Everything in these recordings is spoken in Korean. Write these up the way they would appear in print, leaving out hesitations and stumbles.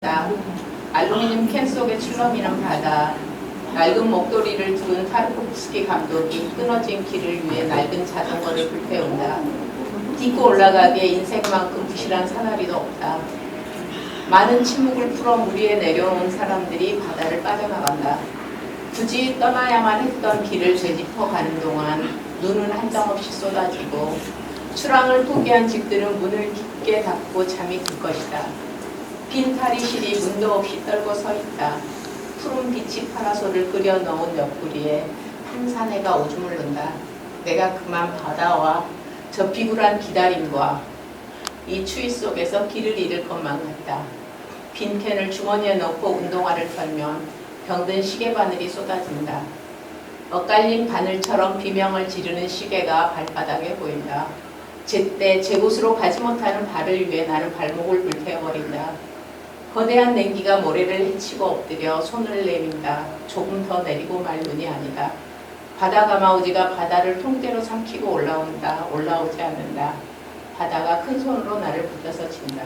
알루미늄 캔 속에 출렁이는 바다, 낡은 목도리를 둔 타르코프스키 감독이 끊어진 길을 위해 낡은 자전거를 불태운다. 딛고 올라가기에 인생만큼 부실한 사다리도 없다. 많은 침묵을 풀어 물 위에 내려온 사람들이 바다를 빠져나간다. 굳이 떠나야만 했던 길을 되짚어 가는 동안 눈은 한정없이 쏟아지고 출항을 포기한 집들은 문을 깊게 닫고 잠이 들 것이다. 빈 탈의실이 문도 없이 떨고 서 있다. 푸른 빛이 파라솔을 끓여 넣은 옆구리에 한 사내가 오줌을 눈다. 내가 그만 바다와 저 비굴한 기다림과 이 추위 속에서 길을 잃을 것만 같다. 빈 캔을 주머니에 넣고 운동화를 털면 병든 시계 바늘이 쏟아진다. 엇갈린 바늘처럼 비명을 지르는 시계가 발바닥에 보인다. 제때 제 곳으로 가지 못하는 발을 위해 나는 발목을 불태워버린다. 거대한 냉기가 모래를 헤치고 엎드려 손을 내민다. 조금 더 내리고 말 눈이 아니다. 바다 가마우지가 바다를 통째로 삼키고 올라온다. 올라오지 않는다. 바다가 큰 손으로 나를 붙여서 친다.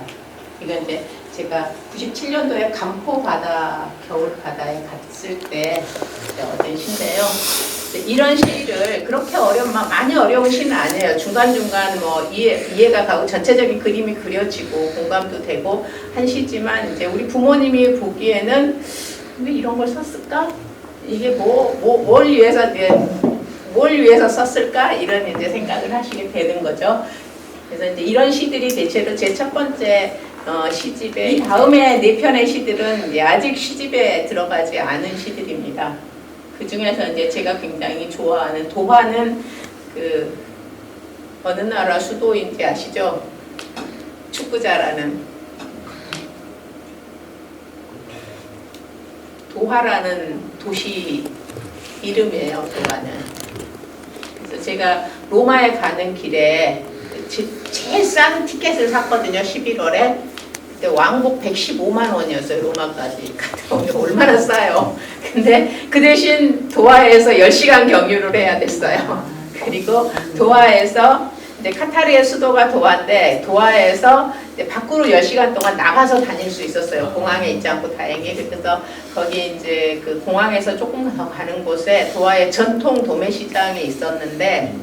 이건 이제 제가 97년도에 간포 바다, 겨울 바다에 갔을 때 어떤 시인데요. 이런 시를 그렇게 많이 어려운 시는 아니에요. 중간중간 뭐 이해가 가고 전체적인 그림이 그려지고 공감도 되고 한 시지만 이제 우리 부모님이 보기에는 왜 이런 걸 썼을까? 이게 뭘 위해서 썼을까? 이런 이제 생각을 하시게 되는 거죠. 그래서 이제 이런 시들이 대체로 제 첫 번째 시집에, 이 다음에 4편의 시들은 아직 시집에 들어가지 않은 시들입니다. 그 중에서 이제 제가 굉장히 좋아하는 도화는 그 어느 나라 수도인지 아시죠? 축구 잘하는 도화라는 도시 이름이에요. 도화는. 그래서 제가 로마에 가는 길에 제일 싼 티켓을 샀거든요. 11월에. 그때 왕복 115만 원이었어요. 로마까지. 얼마나 싸요. 근데 그 대신 도하에서 10시간 경유를 해야 됐어요. 그리고 도하에서 이제 카타르의 수도가 도하인데 도하에서 이제 밖으로 10시간 동안 나가서 다닐 수 있었어요. 공항에 있지 않고 다행히. 그래서 거기 이제 그 공항에서 조금 더 가는 곳에 도하의 전통 도매시장이 있었는데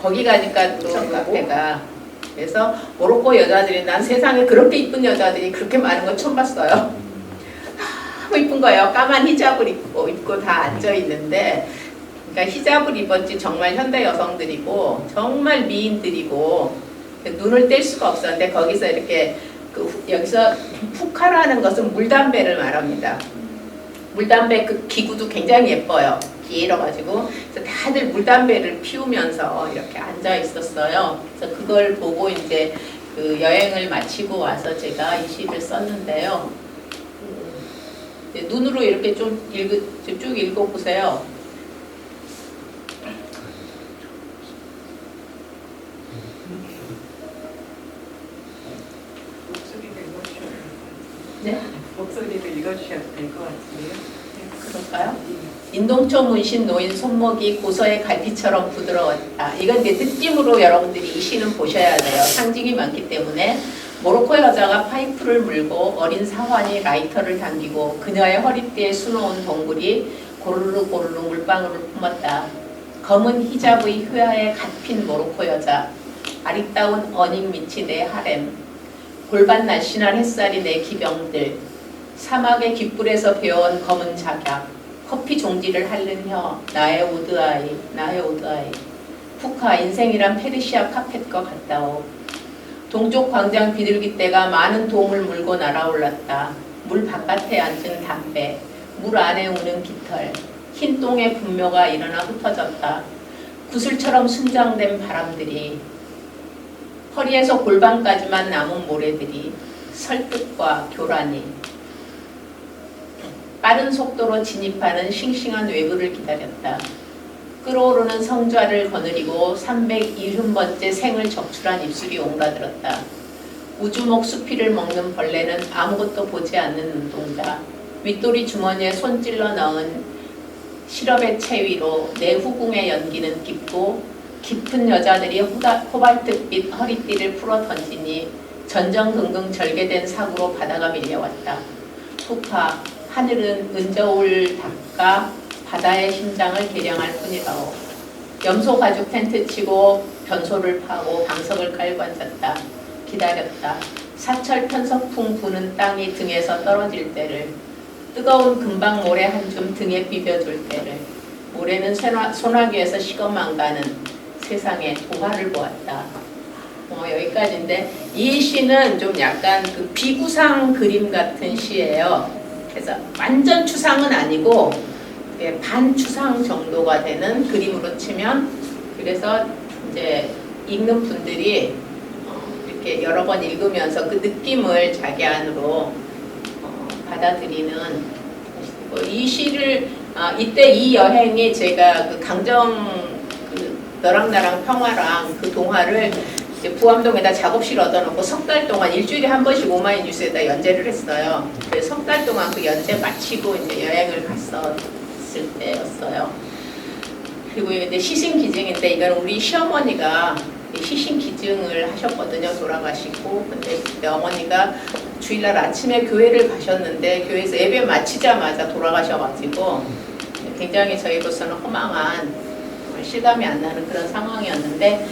거기 가니까 또 카페가, 그래서 모로코 여자들이, 난 세상에 그렇게 이쁜 여자들이 그렇게 많은 거 처음 봤어요. 너무 이쁜 거예요. 까만 히잡을 입고 다 앉아 있는데, 그러니까 히잡을 입었지 정말 현대 여성들이고 정말 미인들이고 눈을 뗄 수가 없었는데, 거기서 이렇게 여기서 후카라는 것은 물담배를 말합니다. 물담배 그 기구도 굉장히 예뻐요. 길어가지고. 그래서 다들 물담배를 피우면서 이렇게 앉아 있었어요. 그래서 그걸 보고 이제 그 여행을 마치고 와서 제가 이 시를 썼는데요. 눈으로 이렇게 쭉 읽어보세요. 네? 목소리를 읽어주셔도 될 것 같은데요. 그럴까요? 인동초 문신 놓인 손목이 고서의 갈피처럼 부드러웠다. 이건 이제 느낌으로 여러분들이 이 시는 보셔야 돼요. 상징이 많기 때문에. 모로코 여자가 파이프를 물고 어린 사환이 라이터를 당기고 그녀의 허리띠에 수놓은 동굴이 고르르 고르르 물방울을 뿜었다. 검은 히잡의 휘하에 갓핀 모로코 여자, 아리따운 어닝 밑이 내 하렘, 골반 날씬한 햇살이 내 기병들, 사막의 깃불에서 배워온 검은 작약, 커피 종지를 핥는 혀, 나의 오드아이, 나의 오드아이. 푸카, 인생이란 페르시아 카펫과 같다오. 동쪽 광장 비둘기떼가 많은 동을 물고 날아올랐다. 물 바깥에 앉은 담배, 물 안에 우는 깃털, 흰 똥의 분묘가 일어나 흩어졌다. 구슬처럼 순장된 바람들이, 허리에서 골반까지만 남은 모래들이, 설득과 교란이, 빠른 속도로 진입하는 싱싱한 외부를 기다렸다. 끓어오르는 성좌를 거느리고 370번째 생을 적출한 입술이 옹라들었다. 우주목 수피를 먹는 벌레는 아무것도 보지 않는 눈동자, 윗도리 주머니에 손 찔러 넣은 시럽의 채 위로 내 후궁의 연기는 깊고, 깊은 여자들이 코발트빛 허리띠를 풀어 던지니 전전긍긍 절개된 사고로 바다가 밀려왔다. 푸파 하늘은 은저울 닦아 바다의 심장을 개량할 뿐이라오. 염소 가죽 텐트 치고 변소를 파고 방석을 깔고 앉았다. 기다렸다. 사철 편서풍 부는 땅이 등에서 떨어질 때를, 뜨거운 금방 모래 한 줌 등에 비벼줄 때를, 모래는 소나기에서 식어만 가는 세상의 도화를 보았다. 여기까지인데 이 시는 좀 약간 그 비구상 그림 같은 시예요. 그래서 완전 추상은 아니고 반추상 정도가 되는 그림으로 치면, 그래서 이제 읽는 분들이 이렇게 여러 번 읽으면서 그 느낌을 자기 안으로 받아들이는 것이고, 이 시를 이때 이 여행이 제가 그 강정 그 너랑 나랑 평화랑 그 동화를 이제 부암동에다 작업실 얻어놓고 석 달 동안 일주일에 한 번씩 오마이뉴스에다 연재를 했어요. 그래서 석 달 동안 그 연재 마치고 이제 여행을 갔었을 때였어요. 그리고 이제 시신기증인데, 이건 우리 시어머니가 시신기증을 하셨거든요. 돌아가시고. 근데 그때 어머니가 주일날 아침에 교회를 가셨는데 교회에서 예배 마치자마자 돌아가셔가지고 굉장히 저희로서는 허망한, 실감이 안 나는 그런 상황이었는데,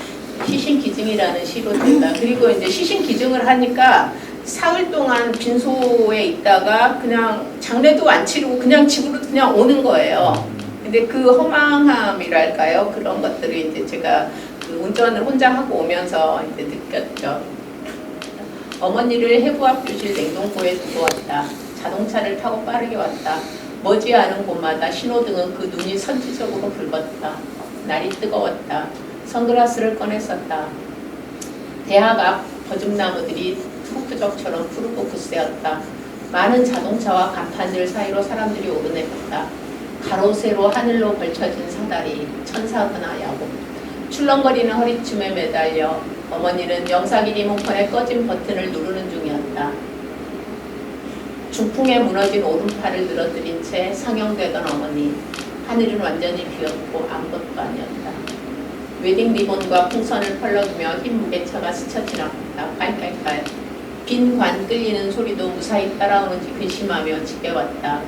시신기증이라는 시로 제가, 그리고 이제 시신기증을 하니까 사흘 동안 빈소에 있다가 그냥 장례도 안 치르고 그냥 집으로 그냥 오는 거예요. 근데 그 허망함이랄까요? 그런 것들을 이제 제가 그 운전을 혼자 하고 오면서 이제 느꼈죠. 어머니를 해부 앞 교실 냉동고에 두고 왔다. 자동차를 타고 빠르게 왔다. 머지않은 곳마다 신호등은 그 눈이 선지적으로 붉었다. 날이 뜨거웠다. 선글라스를 꺼냈었다. 대학 앞 버즘나무들이 푸푸적처럼 푸르고 굳세었다. 많은 자동차와 간판들 사이로 사람들이 오르내렸다. 가로세로 하늘로 걸쳐진 사다리, 천사그나 야구. 출렁거리는 허리춤에 매달려 어머니는 영사기 리모컨의 꺼진 버튼을 누르는 중이었다. 중풍에 무너진 오른팔을 늘어뜨린 채 상영되던 어머니. 하늘은 완전히 비었고 아무것도 아니었다. 웨딩 리본과 풍선을 펄럭이며 흰 무게차가 스쳐 지나갔다. 깔깔깔. 빈 관 끌리는 소리도 무사히 따라오는지 근심하며 지겨웠다.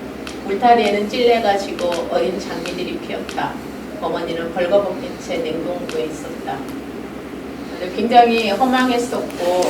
울타리에는 찔레가 지고 어린 장미들이 피었다. 어머니는 벌거벗긴 채 냉동고에 있었다. 굉장히 허망했었고,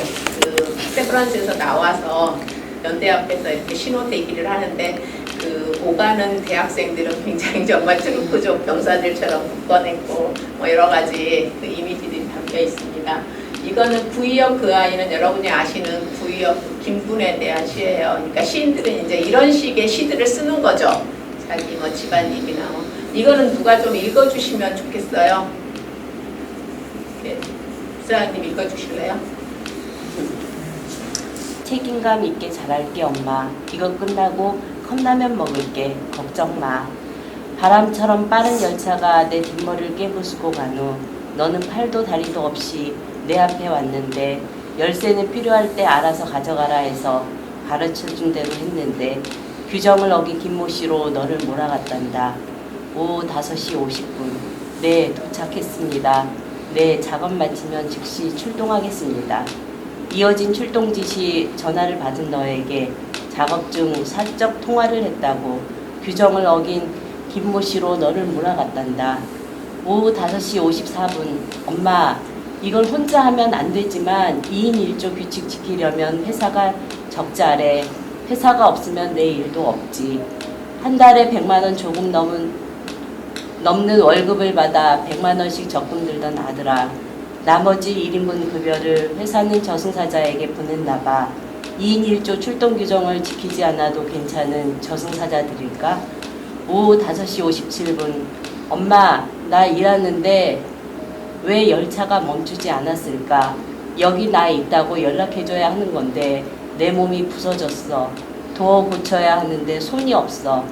그 세브란스에서 나와서 연대 앞에서 이렇게 신호 대기를 하는데, 그 오가는 대학생들은 굉장히 정말 트루프족 병사들처럼 묶어냈고, 여러 가지 그 이미지들이 담겨 있습니다. 이거는 구이역 그 아이는 여러분이 아시는 구이역 김분에 대한 시예요. 그러니까 시인들은 이제 이런 식의 시들을 쓰는 거죠. 자기 뭐 집안 얘기나 뭐. 이거는 누가 좀 읽어주시면 좋겠어요. 부사님 읽어주실래요? 책임감 있게 잘할게 엄마. 이거 끝나고 컵라면 먹을게. 걱정 마. 바람처럼 빠른 열차가 내 뒷머리를 깨부수고 간 후 너는 팔도 다리도 없이 내 앞에 왔는데 열쇠는 필요할 때 알아서 가져가라 해서 가르쳐준 대로 했는데 규정을 어긴 김모씨로 너를 몰아갔단다. 오후 5시 50분. 네, 도착했습니다. 네, 작업 마치면 즉시 출동하겠습니다. 이어진 출동 지시 전화를 받은 너에게 작업 중 사적 통화를 했다고 규정을 어긴 김모씨로 너를 몰아갔단다. 오후 5시 54분. 엄마, 이걸 혼자 하면 안 되지만 2인 1조 규칙 지키려면 회사가 적자래. 회사가 없으면 내 일도 없지. 한 달에 100만 원 조금 넘는 월급을 받아 100만 원씩 적금 들던 아들아. 나머지 1인분 급여를 회사는 저승사자에게 보냈나 봐. 2인 1조 출동 규정을 지키지 않아도 괜찮은 저승사자들일까? 오후 5시 57분. 엄마, 나 일하는데 왜 열차가 멈추지 않았을까? 여기 나 있다고 연락해줘야 하는 건데 내 몸이 부서졌어. 도어 고쳐야 하는데 손이 없어.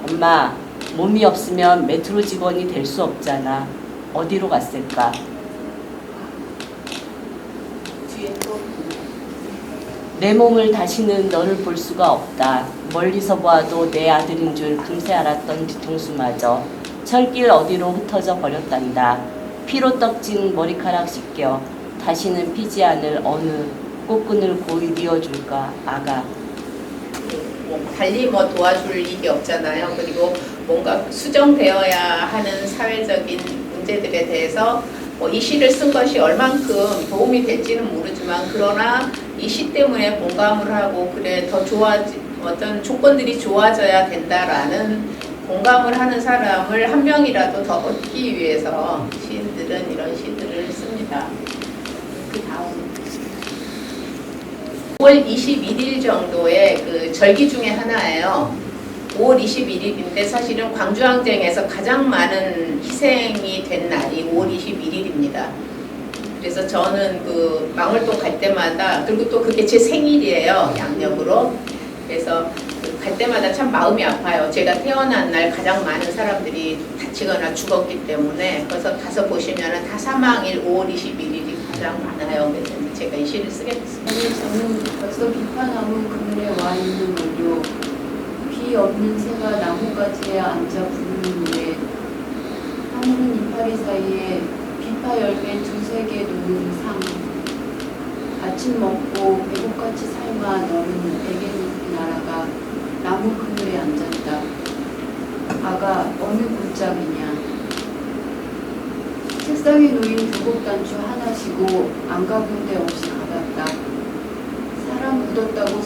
엄마, 몸이 없으면 메트로 직원이 될 수 없잖아. 어디로 갔을까? 내 몸을 다시는 너를 볼 수가 없다. 멀리서 보아도 내 아들인 줄 금세 알았던 뒤통수마저 철길 어디로 흩어져 버렸단다. 피로 떡진 머리카락 씻겨 다시는 피지 않을 어느 꽃끈을 고이 뉘어줄까 아가. 뭐 달리 뭐 도와줄 일이 없잖아요. 그리고 뭔가 수정되어야 하는 사회적인 문제들에 대해서 이 시를 쓴 것이 얼만큼 도움이 될지는 모르지만 그러나 이 시 때문에 공감을 하고 그래 더 어떤 조건들이 좋아져야 된다라는 공감을 하는 사람을 한 명이라도 더 얻기 위해서 시인들은 이런 시들을 씁니다. 그 다음 5월 21일 정도의 그 절기 중에 하나예요. 5월 21일인데 사실은 광주항쟁에서 가장 많은 희생이 된 날이 5월 21일입니다. 그래서 저는 그 망월동 갈 때마다, 그리고 또 그게 제 생일이에요, 양력으로. 그래서 갈 때마다 참 마음이 아파요. 제가 태어난 날 가장 많은 사람들이 다치거나 죽었기 때문에. 그래서 가서 보시면은 다 사망일 5월 21일이 가장 많아요. 그래서 제가 이 시를 쓰게 됐습니다. 저는 벌써 비파나무 그늘에 와 있는 걸요. 비 없는 새가 나뭇가지에 앉아 부르는 노래. 하늘은 이파리 사이에 비파 열매 두세 개 놓는 상. 아침 먹고 배고같이 삶아 너는 애견잎이 날아가 나무 그늘에 앉았다. 아가 어느 골짜기냐. 책상에 놓인 굴곡단추 하나시고 안 가본 데 없이 가봤다. 사람 묻었다고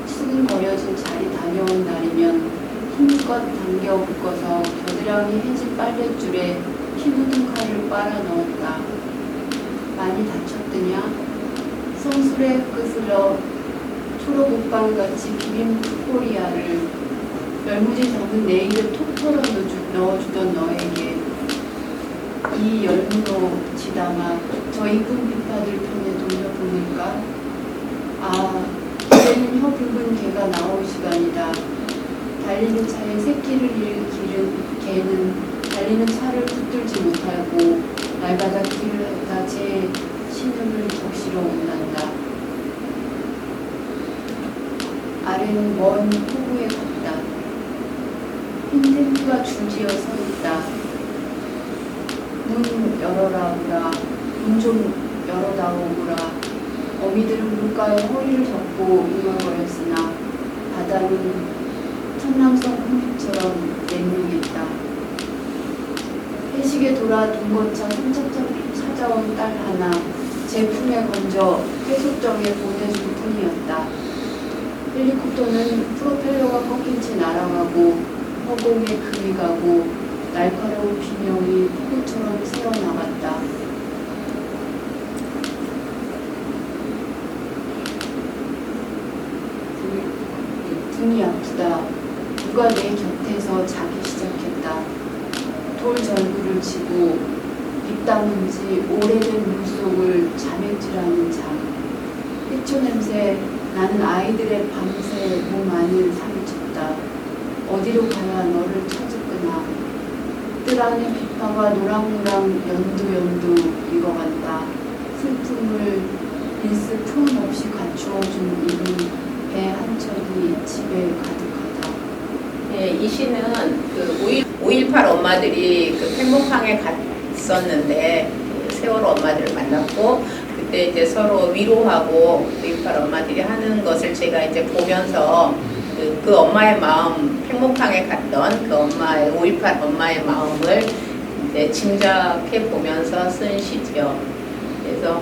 수근거려진 자리 다녀온 날이면 힘껏 당겨 묶어서 겨드랑이 해진 빨랫줄에 피 묻은 칼을 빨아 넣었다. 많이 다쳤더냐? 성술의 끝으로 초록옷방같이 비빔 투코리아를 열무지 담은 네일을 톡 털어 넣어주던 너에게 이 열무로 지담아 저 이쁜 비파들 편에 돌려보낼까? 아, 이제는 혀 붉은 개가 나올 시간이다. 달리는 차에 새끼를 기른 개는 달리는 차를 붙들지 못하고 날마다 길을 걷다 제 신음을 적시러 온단다. 아래는 먼 호구에 갔다. 흰 탱크가 줄지어 서 있다. 문 열어라 오라. 문 좀 열어다오라. 어미들은 물가에 허리를 접고 웅얼거렸으나 바다는 천남성 홍빛처럼 냉랭했다. 회식에 돌아 둥거차 손잡잡 찾아온 딸 하나 제 품에 건져 해수정에 보내줄 뿐이었다. 헬리콥터는 프로펠러가 꺾인 채 날아가고 허공에 금이 가고 날카로운 비명이 폭우처럼 새어나갔다. 등이 아프다. 누가 내 곁에서 자기 시작했다. 돌 절구를 치고 입 다문 지 오래된 물속을 자맥질하는 잠. 해초 냄새 나는 아이들의 밤새 몸 안을 사무쳤다. 어디로 가야 너를 찾을거나. 뜰 안에 비파가 노랑노랑 연두 익어간다. 슬픔을 일스 품 없이 갖추어준 이는 배 한 척이 집에 가득하다. 네, 이 시는 그 5.18 엄마들이 그 팽목항에 갔었는데 그 세월호 엄마들을 만났고 그때 이제 서로 위로하고 5.18 엄마들이 하는 것을 제가 이제 보면서 그 엄마의 마음, 팽목항에 갔던 그 엄마의 5.18 엄마의 마음을 이제 짐작해 보면서 쓴 시죠. 그래서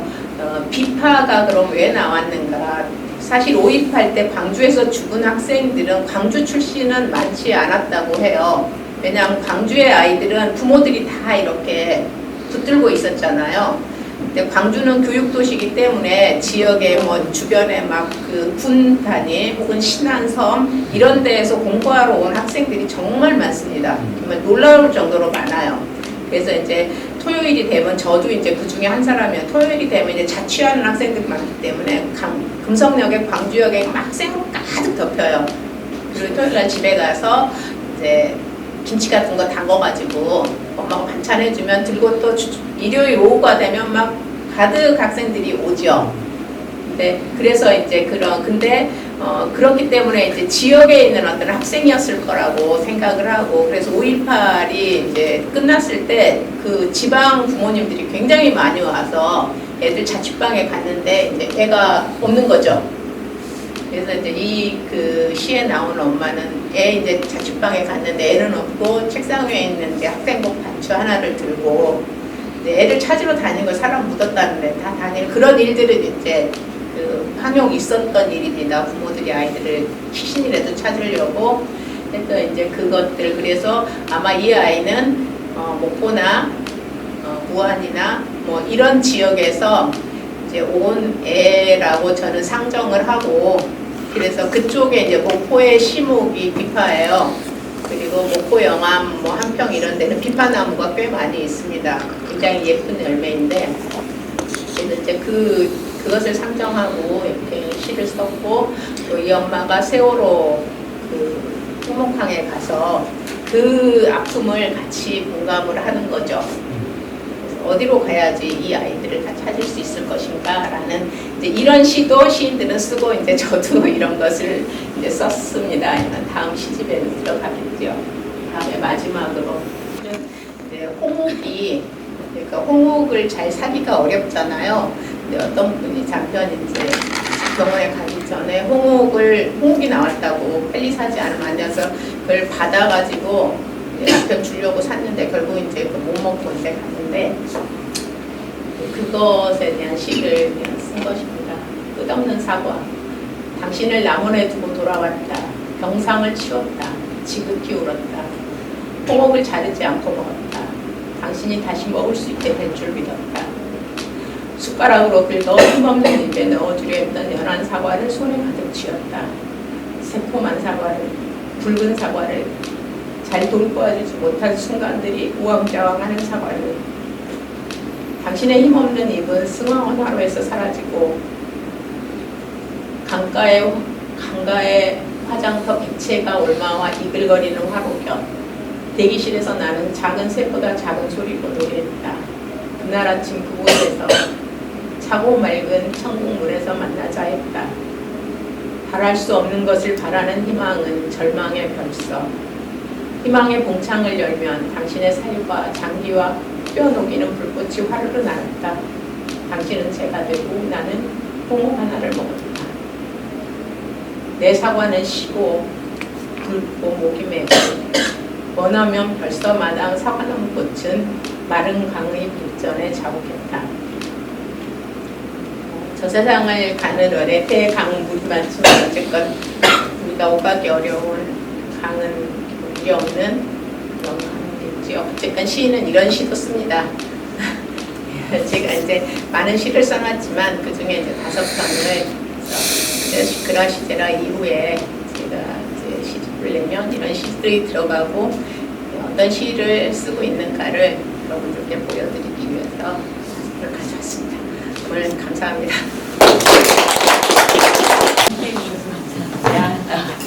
비파가 그럼 왜 나왔는가? 사실 5.18 때 광주에서 죽은 학생들은 광주 출신은 많지 않았다고 해요. 왜냐하면 광주의 아이들은 부모들이 다 이렇게 붙들고 있었잖아요. 근데 광주는 교육도시이기 때문에 지역에 뭐 주변에 막 그 군 단위 혹은 신안섬 이런 데에서 공부하러 온 학생들이 정말 많습니다. 정말 놀라울 정도로 많아요. 그래서 이제 토요일이 되면 저도 이제 그 중에 한 사람이에요. 토요일이 되면 이제 자취하는 학생들이 많기 때문에 금성역에 광주역에 막 학생으로 가득 덮여요. 그리고 토요일날 집에 가서 이제 김치 같은 거 담궈가지고 엄마가 반찬 해주면 들고 또 일요일 오후가 되면 막 가득 학생들이 오죠. 근데 그래서 이제 그렇기 때문에 이제 지역에 있는 어떤 학생이었을 거라고 생각을 하고 그래서 5.18이 이제 끝났을 때 그 지방 부모님들이 굉장히 많이 와서 애들 자취방에 갔는데 이제 애가 없는 거죠. 그래서 이제 이 그 시에 나오는 엄마는 애 이제 자취방에 갔는데 애는 없고 책상 위에 있는 이제 학생복 반추 하나를 들고 이제 애를 찾으러 다니는 거 사람 묻었다는데 다 다니는 그런 일들은 이제 그 항용 있었던 일입니다. 부모들이 아이들을 시신이라도 찾으려고 했던 이제 그것들. 그래서 아마 이 아이는 목포나 무안이나 뭐 이런 지역에서 이제 온 애라고 저는 상정을 하고, 그래서 그쪽에 이제 목포의 시목이 비파예요. 그리고 목포 영암 뭐 한평 이런 데는 비파나무가 꽤 많이 있습니다. 굉장히 예쁜 열매인데, 그래서 이제 그것을 상정하고 이렇게 시를 썼고, 또 이 엄마가 세월호 그 홍목항에 가서 그 아픔을 같이 공감을 하는 거죠. 어디로 가야지 이 아이들을 다 찾을 수 있을 것인가라는 이제 이런 시도 시인들은 쓰고, 이제 저도 이런 것을 이제 썼습니다. 다음 시집에는 들어가겠죠. 다음에 마지막으로 이제 홍옥이, 그러니까 홍옥을 잘 사기가 어렵잖아요. 근데 어떤 분이 잠깐 이제 병원에 가기 전에 홍옥이 나왔다고 빨리 사지 않으면 안 돼서 그걸 받아가지고 남편 주려고 샀는데 결국 이제 못 먹고 이제 갔는데, 그것에 대한 시를 그냥 쓴 것입니다. 끝없는 사과. 당신을 남원에 두고 돌아왔다. 병상을 치웠다. 지극히 울었다. 홍옥을 자르지 않고 먹었다. 당신이 다시 먹을 수 있게 될 줄 믿었다. 숟가락으로 긁어 힘없는 입에 넣어주려 했던 연한 사과를 손에 가득 쥐었다. 새콤한 사과를, 붉은 사과를, 잘 돌보아주지 못한 순간들이 우왕좌왕하는 사과를, 당신의 힘없는 입은 승왕원 화로에서 사라지고 강가의 화장터 빛체가 올마와 이글거리는 화로 곁 대기실에서 나는 작은 새보다 작은 소리로 노래했다. 그날 아침 그곳에서 차고 맑은 천국물에서 만나자 했다. 바랄 수 없는 것을 바라는 희망은 절망의 별서. 희망의 봉창을 열면 당신의 살과 장기와 뼈녹이는 불꽃이 화르르 날았다. 당신은 재가 되고 나는 홍옥 하나를 먹었다. 내 사과는 시고 굵고 목이 메고 원하면 벌써 마당 사과나무 꽃은 마른 강의 빗전에 자욱했다. 저 세상을 가느러내 대강 물이 많지만 어쨌건 우리가 오가기 어려운 강은 물이 없는 그런 강이겠지요. 어쨌건 시인은 이런 시도 씁니다. 제가 이제 많은 시를 써놨지만 그 중에 이제 5편을 그라시제라 이후에 제가 이제 시집을 내면 이런 시들이 들어가고 어떤 시를 쓰고 있는가를 여러분들께 보여드리기 위해서 이걸 가져왔습니다. 오늘 감사합니다.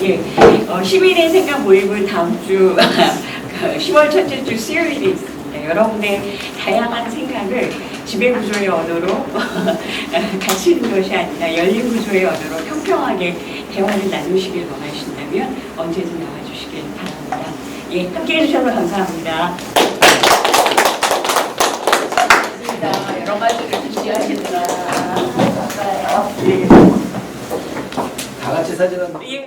예, 12인 생각 모임은 다음 주 10월 첫째 주 수요일에 있습니다. 여러분의 다양한 생각을 지배 구조의 언어로 가시는 것이 아니라 열린 구조의 언어로 평평하게 대화를 나누시길 원하신다면 언제든 나와주시길 바랍니다. 예, 함께해 주셔서 감사합니다. 여러 가지를 주시하시느라 예. 다 같이 사진은 예.